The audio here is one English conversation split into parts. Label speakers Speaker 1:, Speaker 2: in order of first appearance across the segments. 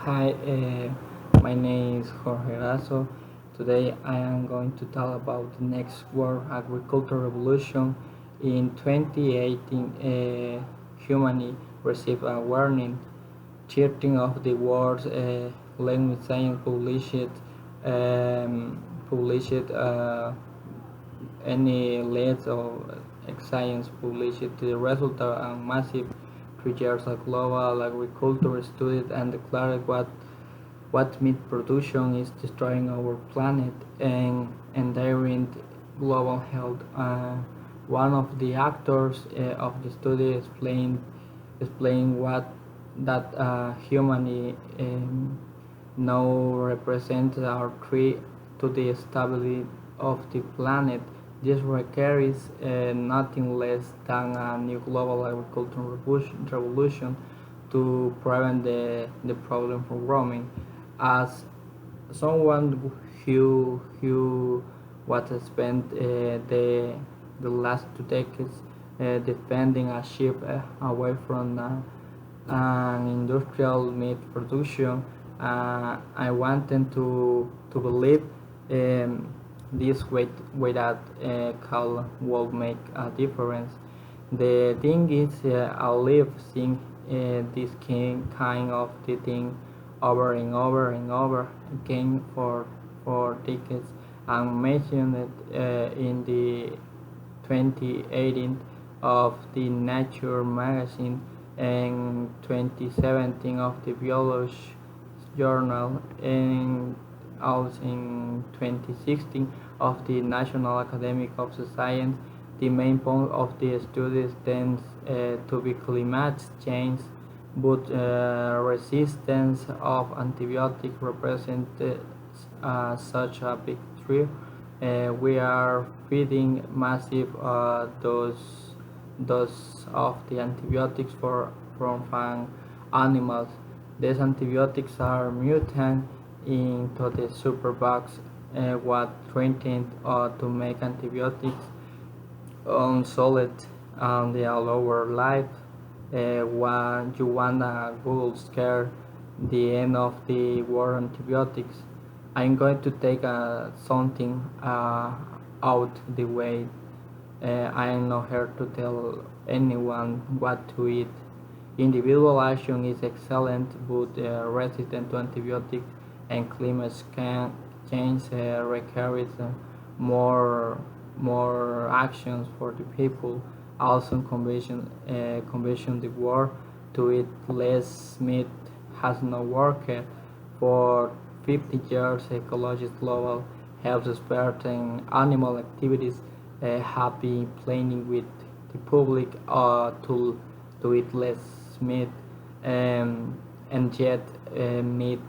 Speaker 1: Hi, my name is Jorge Razo. Today I am going to talk about the next World Agricultural Revolution. In 2018, humanity received a warning. 13 of the world's language science published any list of science published the result of a massive 3 years of global agriculture studied and declared what meat production is destroying our planet and endangering global health. One of the actors of the study explained what that humanity now represents our threat to the stability of the planet. This requires nothing less than a new global agricultural revolution to prevent the problem from growing. As someone who was spent the last 2 decades defending a ship away from an industrial meat production, I wanted to believe this way that cow will make a difference. The thing is, I live seeing this kind of the thing over and over and over again for decades. I mentioned it in the 2018 of the Nature magazine and 2017 of the Biology journal and also in 2016 of the National Academy of Science. The main point of the study tends to be climate change, but resistance of antibiotics represents such a big threat. We are feeding massive dose of the antibiotics from farm animals. These antibiotics are mutant into the superbugs what threatened to make antibiotics unsolid and the lower life. When you wanna Google scare the end of the war antibiotics, I'm going to take something out the way. I am not here to tell anyone what to eat. Individual action is excellent, but resistant to antibiotics and climate change requires more actions for the people. Also, conversion the war to eat less meat has not worked. For 50 years, ecologists, global health experts, and animal activities have been planning with the public to eat less meat, and yet meat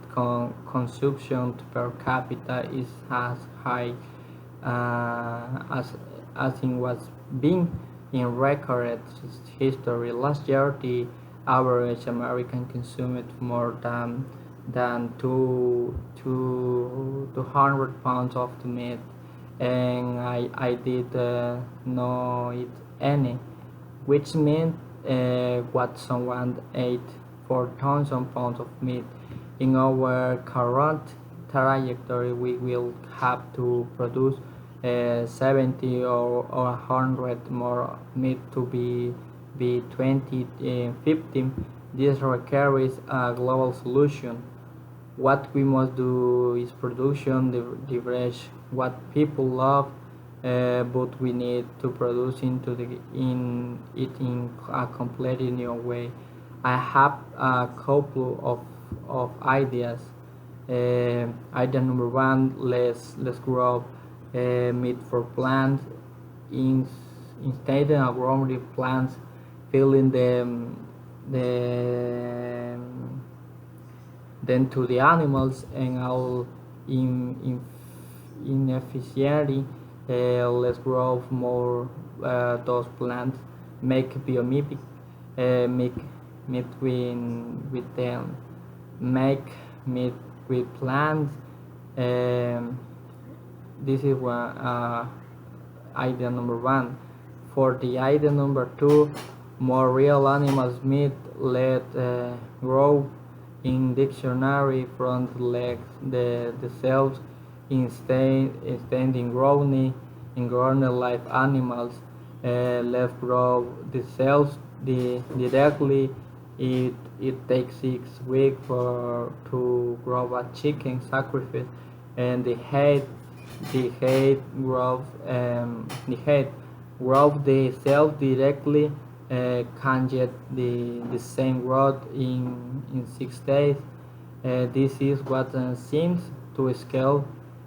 Speaker 1: consumption per capita is as high as it was being in record history. Last year, the average American consumed more than 200 pounds of the meat, and I did not eat any, which meant what someone ate 4,000 pounds of meat. In our current trajectory, we will have to produce 70 or 100 more meat to be 2050. This requires a global solution. What we must do is production the fresh what people love, but we need to produce in it in a completely new way. I have a couple of ideas. Idea number one: let's grow meat for plants in, instead of growing the plants, filling the then to the animals and all inefficiently. Let's grow more those plants, make biomimic, make meat with them, make meat with plants. Um, this is one idea number one. For the idea number two, more real animals meat let grow in dictionary front legs the cells instead in grown live animals left grow the cells directly. It takes 6 weeks for to grow a chicken sacrifice, and the head grows the cell directly, can get the same growth in 6 days. This is what seems to scale.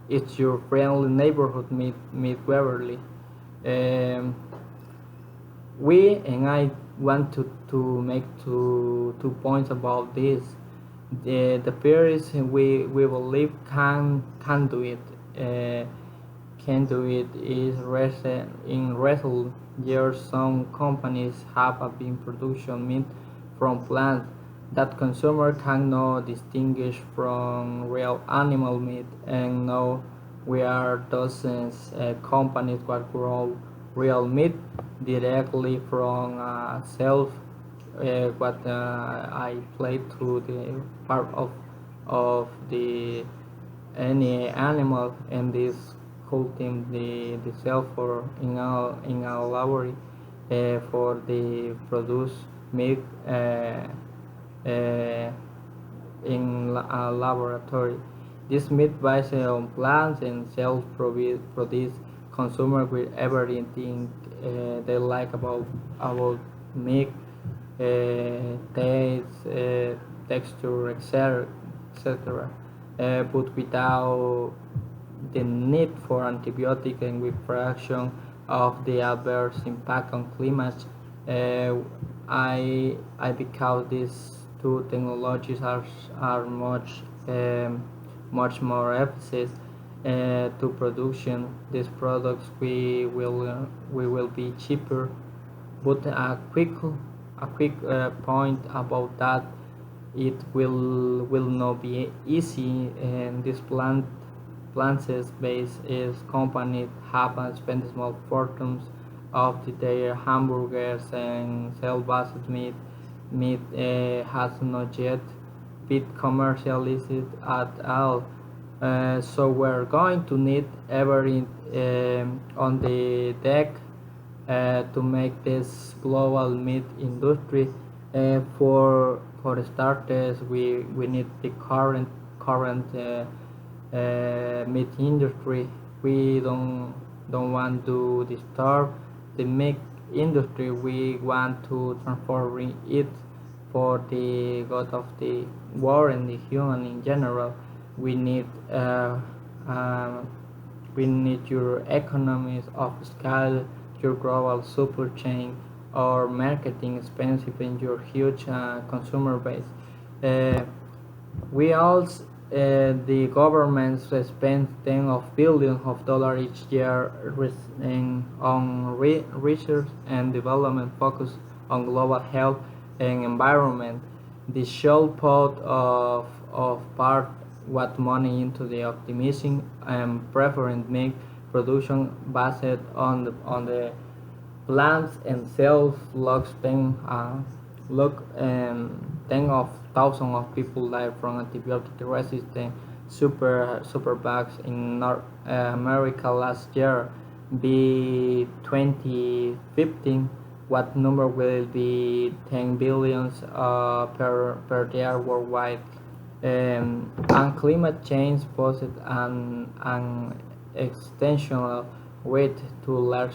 Speaker 1: It's your friendly neighborhood meet Waverly. Um, we and I want to make two points about this. The peers we believe can do it. Can do it is in recent years some companies have been production meat from plants that consumer cannot distinguish from real animal meat, and now we are dozens companies that grow real meat directly from self what I played through the part of the any animal, and this coating the cell for in our laboratory for the produce milk uh, in a laboratory. This meat based on plants and cells produce consumer with everything they like about milk, taste, texture, etc. But without the need for antibiotic and with fraction of the adverse impact on climate. Uh, I because these two technologies are much more efficient to production. These products we will be cheaper. But a quick point about that, it will not be easy, and this plant-based is companies have spent small fortunes of their hamburgers, and cell-based meat has not yet been commercialized at all. So we're going to need every on the deck to make this global meat industry. For starters, we need the current meat industry. We don't want to disturb the meat industry. We want to transform it for the good of the world and the human in general. We need uh, um, we need your economies of scale, your global supply chain, or marketing expensive in your huge consumer base. Uh, we also the governments spend tens of billions of dollars each year on research and development focused on global health and environment. The shall put of part what money into the optimizing and preferring make production based on the plants and cells look ten of thousands of people die from antibiotic resistant superbugs in North America last year. By 2015, what number will be 10 billions per year worldwide. And climate change poses an extensional weight to large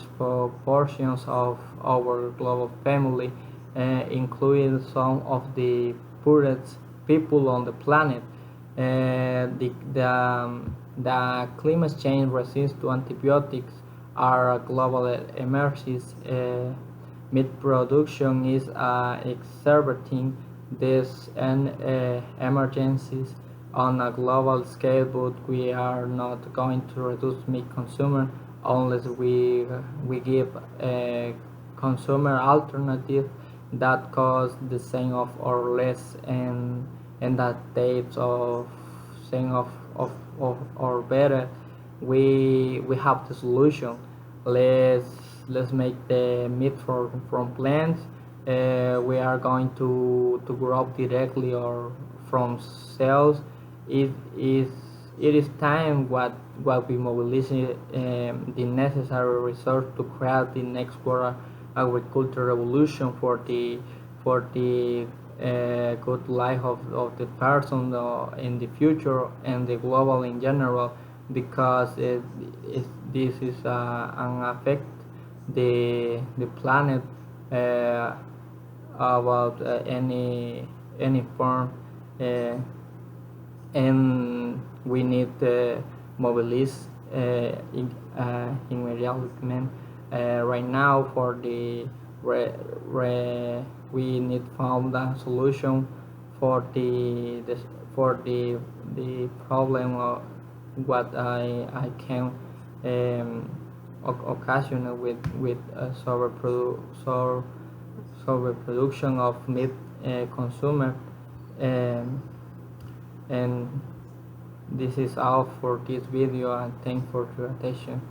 Speaker 1: portions of our global family, including some of the poorest people on the planet. The climate change resistance to antibiotics are a global emergency. Meat production is exacerbating these emergencies on a global scale, but we are not going to reduce meat consumption unless we give a consumer alternative that cost the same of or less, and that dates of same of or better. We have the solution. let's let's make the meat from plants. We are going to grow directly or from sales. It is time what we mobilize the necessary resource to create the next world agriculture revolution for the good life of the person in the future and the global in general, because this is an affect the planet uh, about any form, uh, and we need mobilize immediately right now for the we need found a solution for the problem of what I can occasion with overproduction of meat consumer. um, and this is all for this video, and thanks for your attention.